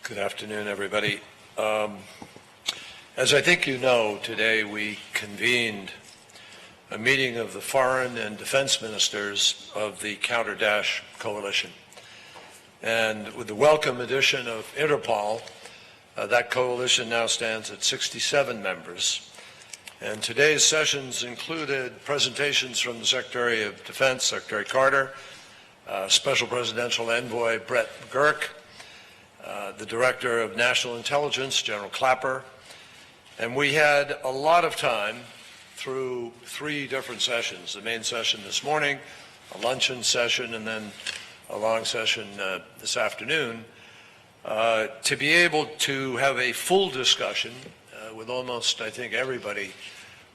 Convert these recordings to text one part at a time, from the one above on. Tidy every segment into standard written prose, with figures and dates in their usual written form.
Good afternoon, everybody. As I think you know, today we convened a meeting of the foreign and defense ministers of the Counter-Daesh Coalition. And with the welcome addition of Interpol, that coalition now stands at 67 members. And today's sessions included presentations from the Secretary of Defense, Secretary Carter, Special Presidential Envoy Brett McGurk, the Director of National Intelligence, General Clapper, and we had a lot of time through three different sessions, the main session this morning, a luncheon session, and then a long session this afternoon, to be able to have a full discussion with almost, I think, everybody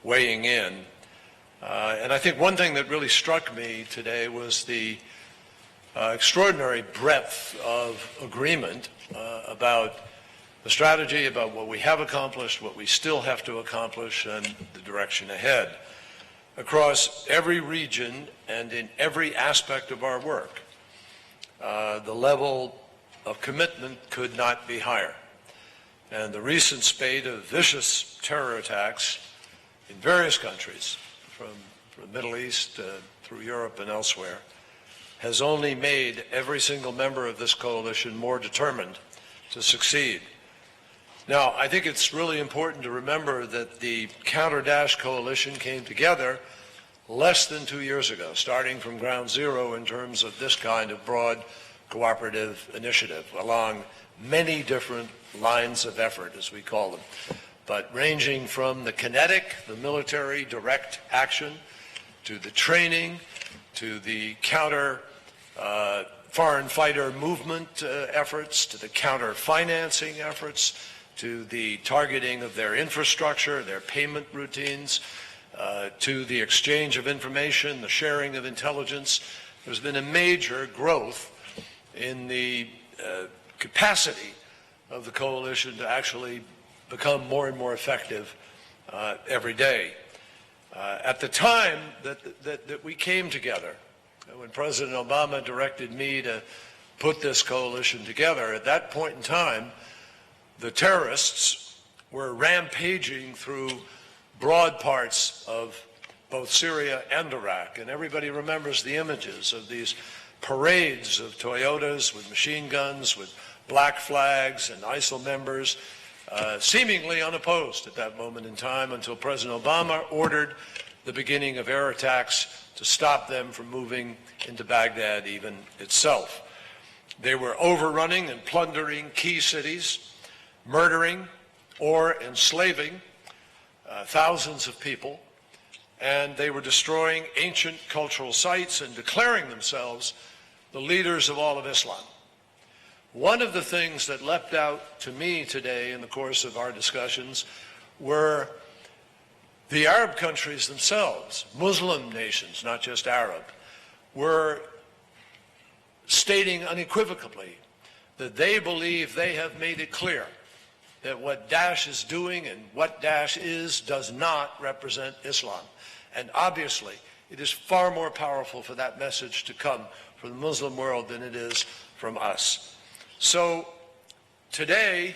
weighing in. And I think one thing that really struck me today was the extraordinary breadth of agreement about the strategy, about what we have accomplished, what we still have to accomplish, and the direction ahead across every region and in every aspect of our work. The level of commitment could not be higher. And the recent spate of vicious terror attacks in various countries, from the Middle East through Europe and elsewhere, has only made every single member of this coalition more determined to succeed. Now, I think it's really important to remember that the Counter-Daesh Coalition came together less than 2 years ago, starting from ground zero in terms of this kind of broad cooperative initiative along many different lines of effort, as we call them, but ranging from the kinetic, the military direct action, to the training, to the counter foreign fighter movement efforts, to the counter financing efforts, to the targeting of their infrastructure, their payment routines, to the exchange of information, the sharing of intelligence. There's been a major growth in the capacity of the coalition to actually become more and more effective every day. At the time that we came together, when President Obama directed me to put this coalition together, at that point in time, the terrorists were rampaging through broad parts of both Syria and Iraq. And everybody remembers the images of these parades of Toyotas with machine guns, with black flags and ISIL members, seemingly unopposed at that moment in time until President Obama ordered the beginning of air attacks to stop them from moving into Baghdad even itself. They were overrunning and plundering key cities, murdering or enslaving thousands of people, and they were destroying ancient cultural sites and declaring themselves the leaders of all of Islam. One of the things that leapt out to me today in the course of our discussions were the Arab countries themselves, Muslim nations, not just Arab, were stating unequivocally that they believe they have made it clear that what Daesh is doing and what Daesh is does not represent Islam. And obviously, it is far more powerful for that message to come from the Muslim world than it is from us. So today,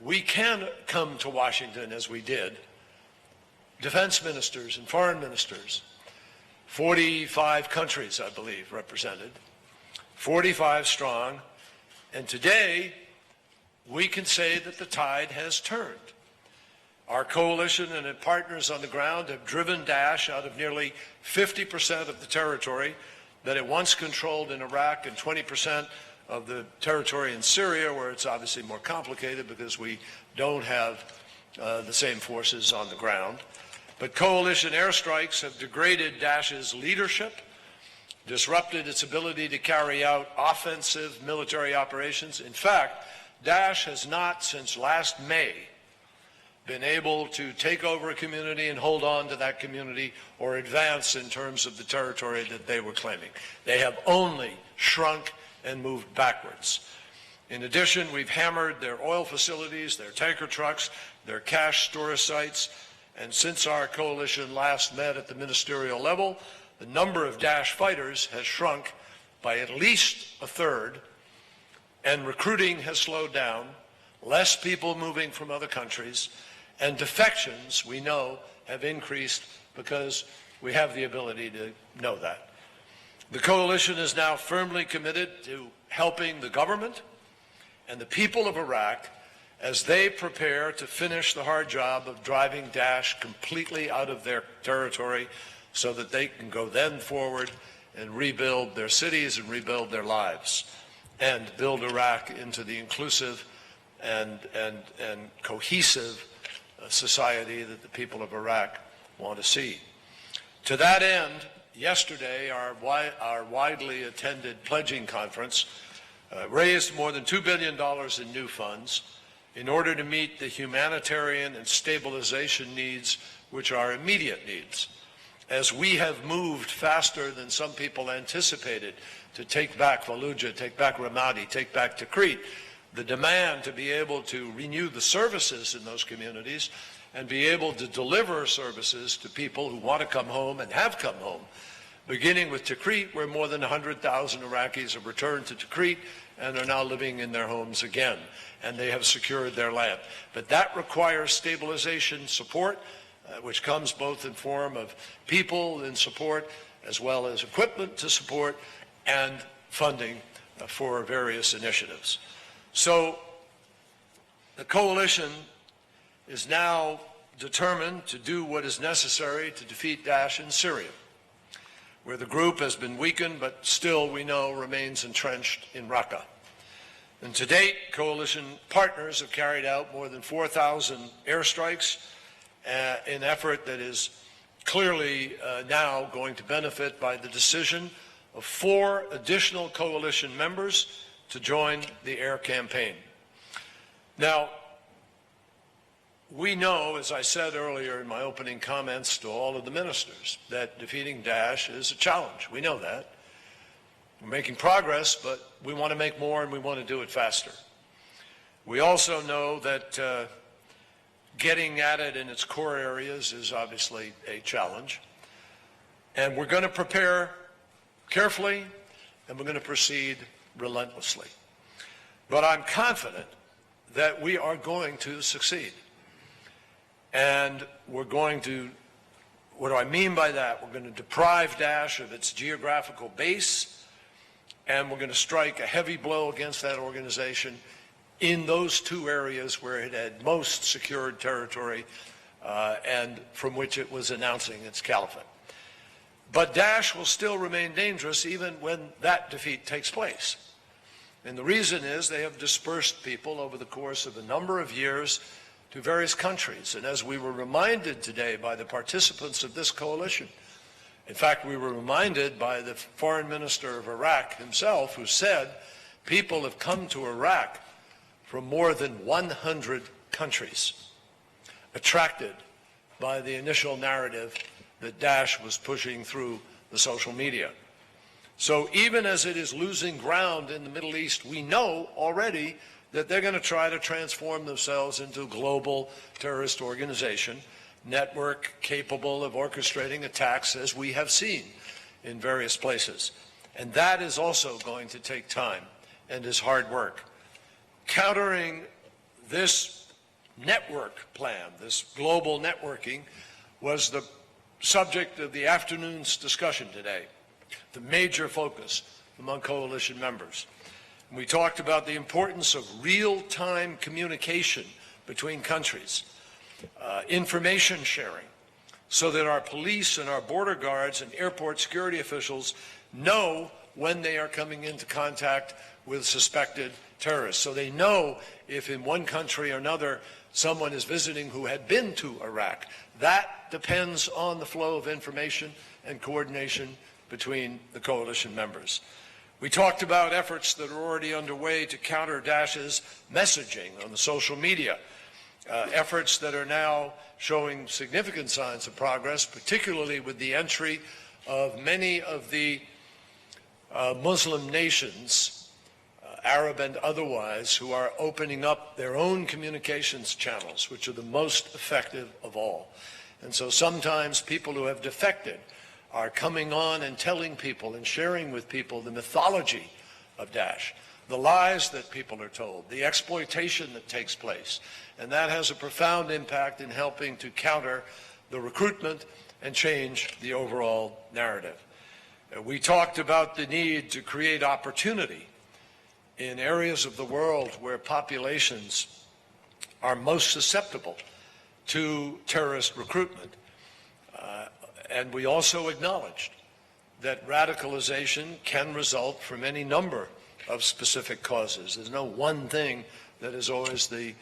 we can come to Washington as we did, defense ministers and foreign ministers, 45 countries, I believe, represented, 45 strong, and today we can say that the tide has turned. Our coalition and its partners on the ground have driven Daesh out of nearly 50% of the territory that it once controlled in Iraq and 20% of the territory in Syria, where it's obviously more complicated because we don't have the same forces on the ground. But coalition airstrikes have degraded Daesh's leadership, disrupted its ability to carry out offensive military operations. In fact, Daesh has not, since last May, been able to take over a community and hold on to that community or advance in terms of the territory that they were claiming. They have only shrunk and moved backwards. In addition, we've hammered their oil facilities, their tanker trucks, their cash storage sites, and since our coalition last met at the ministerial level, the number of Daesh fighters has shrunk by at least a third, and recruiting has slowed down, less people moving from other countries, and defections, we know, have increased because we have the ability to know that. The coalition is now firmly committed to helping the government and the people of Iraq as they prepare to finish the hard job of driving Daesh completely out of their territory so that they can go then forward and rebuild their cities and rebuild their lives and build Iraq into the inclusive and cohesive society that the people of Iraq want to see. To that end, yesterday, our widely attended pledging conference raised more than $2 billion in new funds in order to meet the humanitarian and stabilization needs, which are immediate needs. As we have moved faster than some people anticipated to take back Fallujah, take back Ramadi, take back Tikrit, the demand to be able to renew the services in those communities and be able to deliver services to people who want to come home and have come home, beginning with Tikrit, where more than 100,000 Iraqis have returned to Tikrit and are now living in their homes again, and they have secured their land. But that requires stabilization support, which comes both in form of people in support as well as equipment to support and funding for various initiatives. So the coalition is now determined to do what is necessary to defeat Daesh in Syria, where the group has been weakened but still, we know, remains entrenched in Raqqa. And to date, coalition partners have carried out more than 4,000 airstrikes in an effort that is clearly now going to benefit by the decision of 4 additional coalition members to join the air campaign. Now, we know, as I said earlier in my opening comments to all of the ministers, that defeating Daesh is a challenge. We know that. We're making progress, but we want to make more and we want to do it faster. We also know that getting at it in its core areas is obviously a challenge. And we're going to prepare carefully and we're going to proceed relentlessly. But I'm confident that we are going to succeed. And we're going to, what do I mean by that? We're going to deprive Daesh of its geographical base, and we're going to strike a heavy blow against that organization in those 2 areas where it had most secured territory and from which it was announcing its caliphate. But Daesh will still remain dangerous even when that defeat takes place. And the reason is they have dispersed people over the course of a number of years to various countries. And as we were reminded today by the participants of this coalition, in fact, we were reminded by the foreign minister of Iraq himself, who said people have come to Iraq from more than 100 countries, attracted by the initial narrative that Daesh was pushing through the social media. So even as it is losing ground in the Middle East, we know already that they're going to try to transform themselves into a global terrorist organization, network capable of orchestrating attacks, as we have seen in various places. And that is also going to take time and is hard work. Countering this network plan, this global networking, was the subject of the afternoon's discussion today, the major focus among coalition members. And we talked about the importance of real-time communication between countries, information sharing, so that our police and our border guards and airport security officials know when they are coming into contact with suspected terrorists. So they know if in one country or another someone is visiting who had been to Iraq. That depends on the flow of information and coordination between the coalition members. We talked about efforts that are already underway to counter Daesh's messaging on the social media, efforts that are now showing significant signs of progress, particularly with the entry of many of the Muslim nations, Arab and otherwise, who are opening up their own communications channels, which are the most effective of all. And so sometimes people who have defected are coming on and telling people and sharing with people the mythology of Daesh. the lies that people are told, the exploitation that takes place. And that has a profound impact in helping to counter the recruitment and change the overall narrative. We talked about the need to create opportunity in areas of the world where populations are most susceptible to terrorist recruitment. And we also acknowledged that radicalization can result from any number of specific causes. There's no one thing that is always the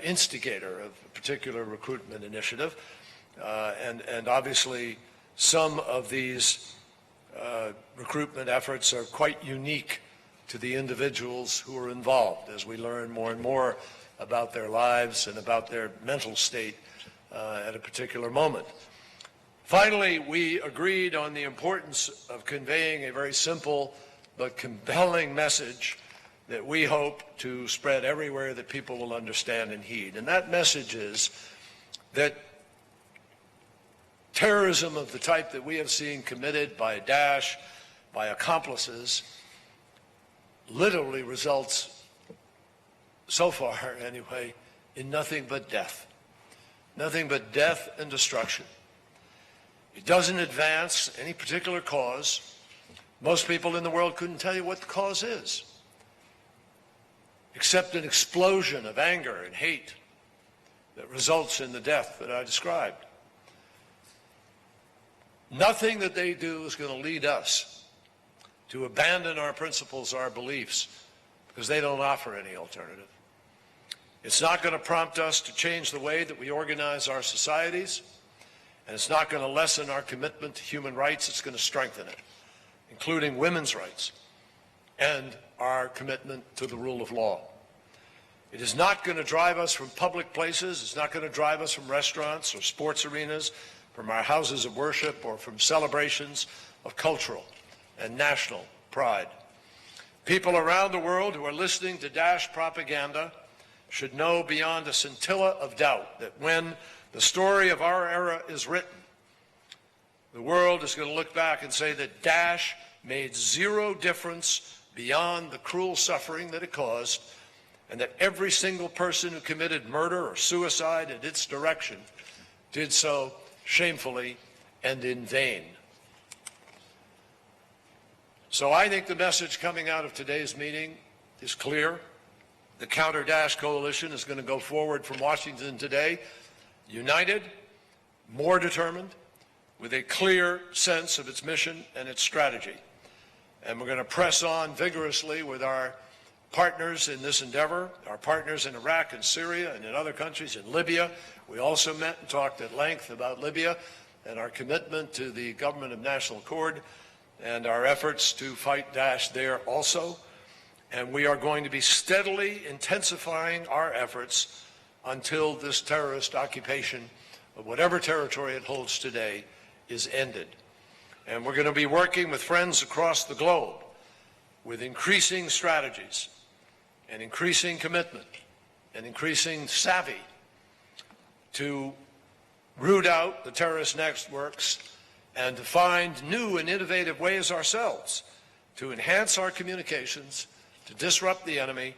instigator of a particular recruitment initiative. And obviously, some of these recruitment efforts are quite unique to the individuals who are involved as we learn more and more about their lives and about their mental state at a particular moment. Finally, we agreed on the importance of conveying a very simple but compelling message that we hope to spread everywhere that people will understand and heed. And that message is that terrorism of the type that we have seen committed by Daesh, by accomplices, literally results, so far anyway, in nothing but death. Nothing but death and destruction. It doesn't advance any particular cause. Most people in the world couldn't tell you what the cause is, except an explosion of anger and hate that results in the death that I described. Nothing that they do is going to lead us to abandon our principles, our beliefs, because they don't offer any alternative. It's not going to prompt us to change the way that we organize our societies, and it's not going to lessen our commitment to human rights. It's going to strengthen it, including women's rights and our commitment to the rule of law. It is not going to drive us from public places. It's not going to drive us from restaurants or sports arenas, from our houses of worship, or from celebrations of cultural and national pride. People around the world who are listening to Daesh propaganda should know beyond a scintilla of doubt that when the story of our era is written, the world is going to look back and say that Daesh made zero difference beyond the cruel suffering that it caused, and that every single person who committed murder or suicide in its direction did so shamefully and in vain. So I think the message coming out of today's meeting is clear. The Counter Daesh Coalition is going to go forward from Washington today, united, more determined, with a clear sense of its mission and its strategy. And we're going to press on vigorously with our partners in this endeavor, our partners in Iraq and Syria and in other countries, in Libya. We also met and talked at length about Libya and our commitment to the Government of National Accord and our efforts to fight Daesh there also. And we are going to be steadily intensifying our efforts until this terrorist occupation of whatever territory it holds today is ended. And we're going to be working with friends across the globe with increasing strategies and increasing commitment and increasing savvy to root out the terrorist networks and to find new and innovative ways ourselves to enhance our communications, to disrupt the enemy,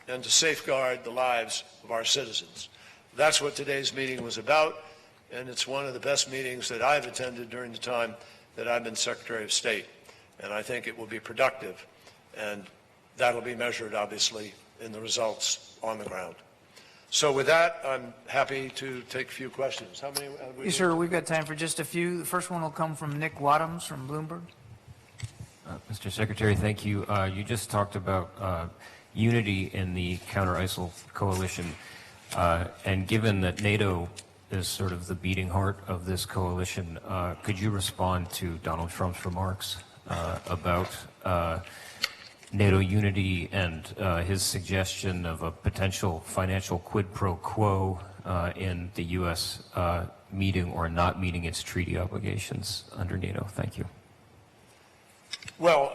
and to safeguard the lives of our citizens. That's what today's meeting was about, and it's one of the best meetings that I've attended during the time that I've been Secretary of State. And I think it will be productive, and that'll be measured, obviously, in the results on the ground. So with that, I'm happy to take a few questions. How many? Yes, sir. We've got time for just a few. The first one will come from Nick Wadhams from Bloomberg. Mr. Secretary, thank you. You just talked about unity in the counter-ISIL coalition, and given that NATO is sort of the beating heart of this coalition, could you respond to Donald Trump's remarks about NATO unity and his suggestion of a potential financial quid pro quo in the U.S. Meeting or not meeting its treaty obligations under NATO? Thank you. Well,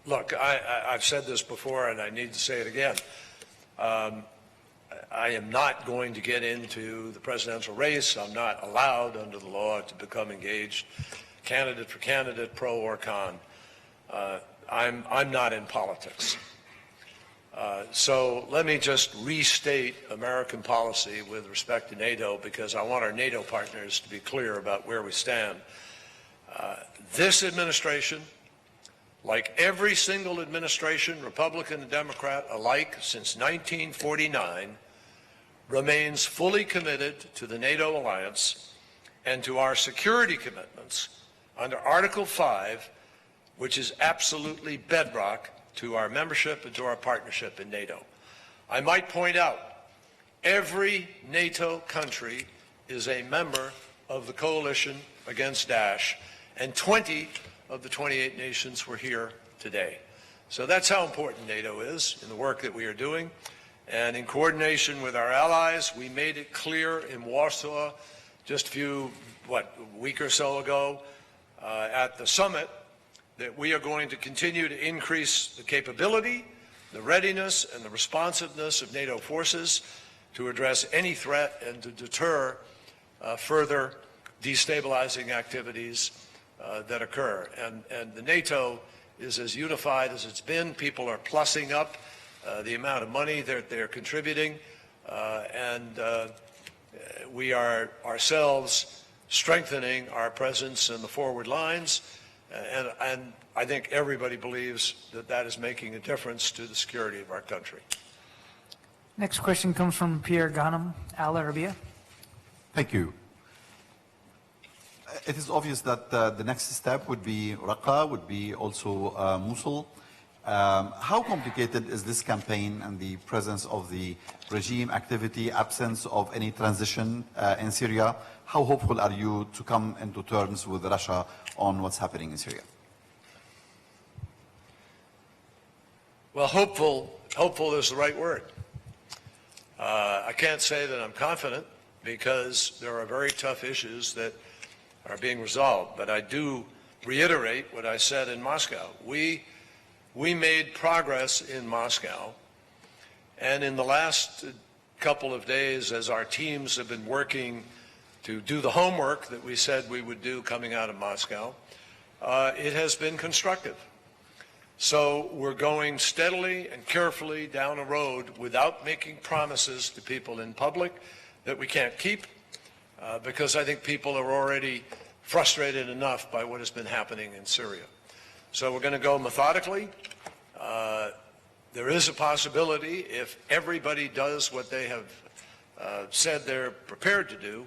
look, I've said this before, and I need to say it again. I am not going to get into the presidential race. I'm not allowed under the law to become engaged, candidate for candidate, pro or con. I'm not in politics. So let me just restate American policy with respect to NATO, because I want our NATO partners to be clear about where we stand. This administration, like every single administration, Republican and Democrat alike, since 1949, remains fully committed to the NATO alliance and to our security commitments under Article 5, which is absolutely bedrock to our membership and to our partnership in NATO. I might point out, every NATO country is a member of the coalition against Daesh, and 20 of the 28 nations were here today. So that's how important NATO is in the work that we are doing. And in coordination with our allies, we made it clear in Warsaw just a week or so ago at the summit that we are going to continue to increase the capability, the readiness, and the responsiveness of NATO forces to address any threat and to deter further destabilizing activities that occur. And the NATO is as unified as it's been. People are plussing up the amount of money that they're contributing, and we are ourselves strengthening our presence in the forward lines, and I think everybody believes that that is making a difference to the security of our country. Next question comes from Pierre Ghanem, Al Arabiya. Thank you. It is obvious that the next step would be Raqqa, would be also Mosul. How complicated is this campaign and the presence of the regime activity, absence of any transition in Syria? How hopeful are you to come into terms with Russia on what's happening in Syria? Well, hopeful is the right word. I can't say that I'm confident, because there are very tough issues that are being resolved. But I do reiterate what I said in Moscow. We made progress in Moscow, and in the last couple of days, as our teams have been working to do the homework that we said we would do coming out of Moscow, it has been constructive. So we're going steadily and carefully down a road without making promises to people in public that we can't keep, because I think people are already frustrated enough by what has been happening in Syria. So we're going to go methodically. There is a possibility, if everybody does what they have said they're prepared to do,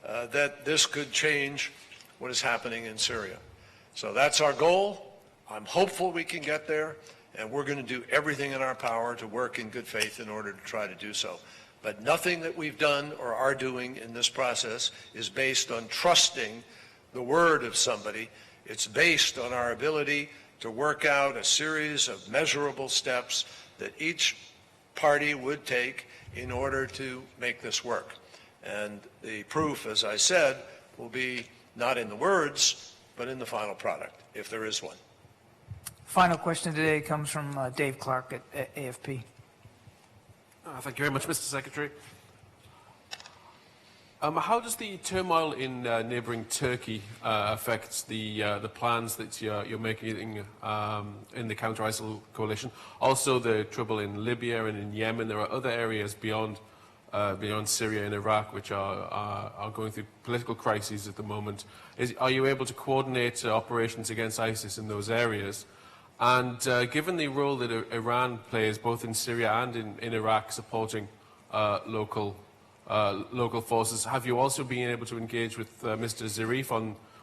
that this could change what is happening in Syria. So that's our goal. I'm hopeful we can get there, and we're going to do everything in our power to work in good faith in order to try to do so. But nothing that we've done or are doing in this process is based on trusting the word of somebody. It's based on our ability to work out a series of measurable steps that each party would take in order to make this work. And the proof, as I said, will be not in the words, but in the final product, if there is one. Final question today comes from Dave Clark at AFP. Thank you very much, Mr. Secretary. How does the turmoil in neighbouring Turkey affect the plans that you're making in the counter-ISIL coalition? Also, the trouble in Libya and in Yemen. There are other areas beyond Syria and Iraq which are going through political crises at the moment. Are you able to coordinate operations against ISIS in those areas? And given the role that Iran plays both in Syria and in Iraq supporting local forces, have you also been able to engage with Mr. Zarif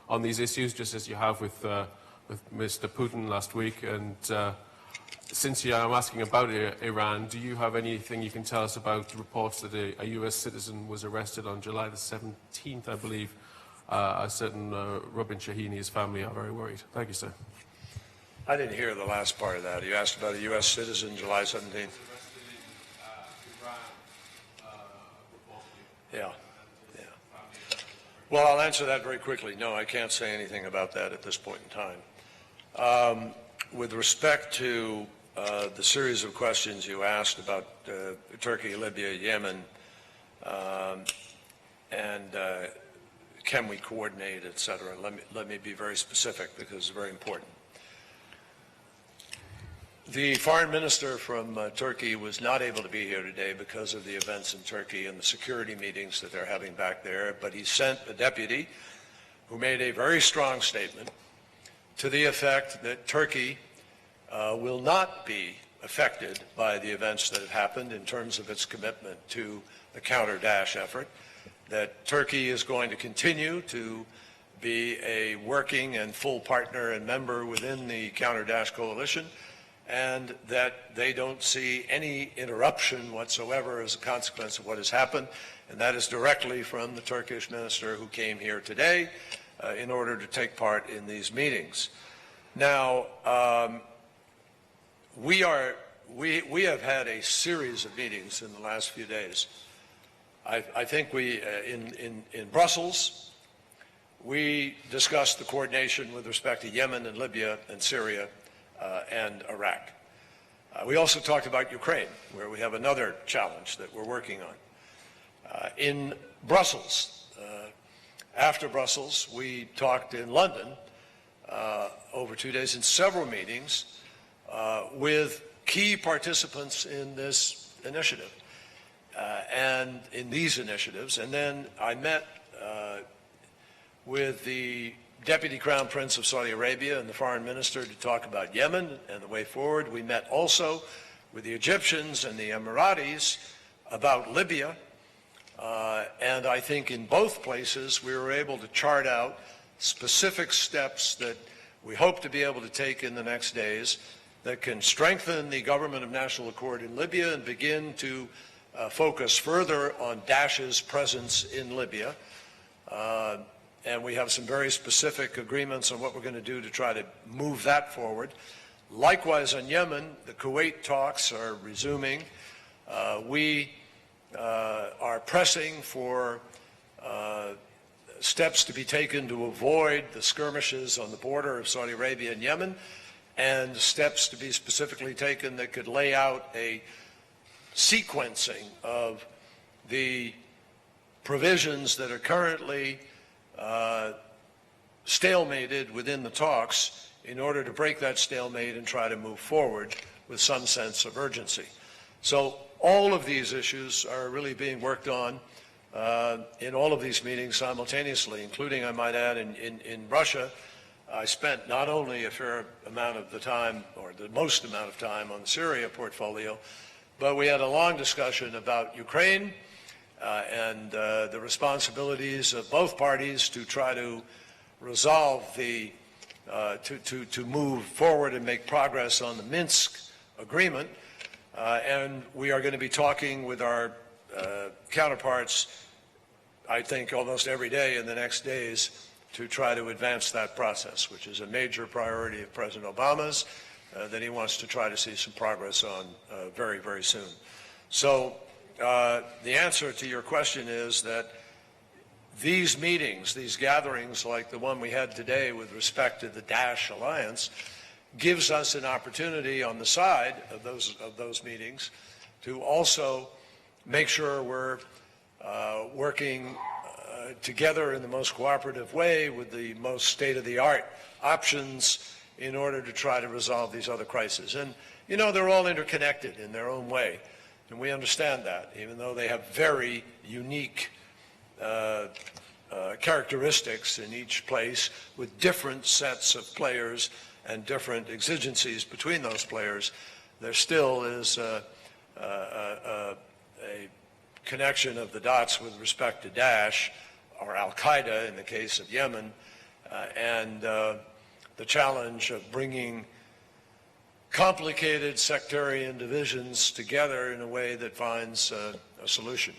on these issues, just as you have with Mr. Putin last week? And since I'm asking about Iran, do you have anything you can tell us about reports that a US citizen was arrested on July the 17th, I believe? A certain Rubin Shahini's family are very worried. Thank you, sir. I didn't hear the last part of that. You asked about a U.S. citizen, July 17th. Yeah. Well, I'll answer that very quickly. No, I can't say anything about that at this point in time. With respect to the series of questions you asked about Turkey, Libya, Yemen, and can we coordinate, et cetera, let me be very specific, because it's very important. The foreign minister from Turkey was not able to be here today because of the events in Turkey and the security meetings that they're having back there, but he sent a deputy who made a very strong statement to the effect that Turkey will not be affected by the events that have happened in terms of its commitment to the counter-Daesh effort, that Turkey is going to continue to be a working and full partner and member within the counter-Daesh coalition, and that they don't see any interruption whatsoever as a consequence of what has happened. And that is directly from the Turkish minister who came here today in order to take part in these meetings. Now, we have had a series of meetings in the last few days. I think in Brussels, we discussed the coordination with respect to Yemen and Libya and Syria and Iraq. We also talked about Ukraine, where we have another challenge that we're working on. In Brussels, after Brussels, we talked in London over 2 days in several meetings with key participants in this initiative and in these initiatives. And then I met with the Deputy Crown Prince of Saudi Arabia and the Foreign Minister to talk about Yemen and the way forward. We met also with the Egyptians and the Emiratis about Libya. And I think in both places we were able to chart out specific steps that we hope to be able to take in the next days that can strengthen the government of national accord in Libya and begin to focus further on Daesh's presence in Libya. And we have some very specific agreements on what we're going to do to try to move that forward. Likewise, on Yemen, the Kuwait talks are resuming. We are pressing for steps to be taken to avoid the skirmishes on the border of Saudi Arabia and Yemen, and steps to be specifically taken that could lay out a sequencing of the provisions that are currently stalemated within the talks in order to break that stalemate and try to move forward with some sense of urgency. So all of these issues are really being worked on in all of these meetings simultaneously, including, I might add, in Russia. I spent not only a fair amount of the time, or the most amount of time, on the Syria portfolio, but we had a long discussion about Ukraine and the responsibilities of both parties to try to resolve the, to move forward and make progress on the Minsk agreement. And we are going to be talking with our counterparts, I think, almost every day in the next days to try to advance that process, which is a major priority of President Obama's, that he wants to try to see some progress on very, very soon. So the answer to your question is that these meetings, these gatherings like the one we had today with respect to the Daesh alliance, gives us an opportunity on the side of those meetings to also make sure we're working together in the most cooperative way with the most state-of-the-art options in order to try to resolve these other crises. And, you know, they're all interconnected in their own way, and we understand that, even though they have very unique characteristics in each place with different sets of players and different exigencies between those players. There still is a connection of the dots with respect to Daesh, or Al-Qaeda in the case of Yemen, and the challenge of bringing complicated sectarian divisions together in a way that finds a solution.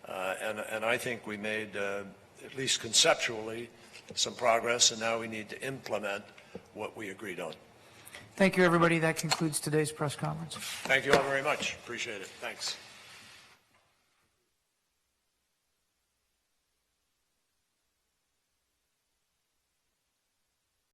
And I think we made, at least conceptually, some progress, and now we need to implement what we agreed on. Thank you, everybody. That concludes today's press conference. Thank you all very much. Appreciate it. Thanks.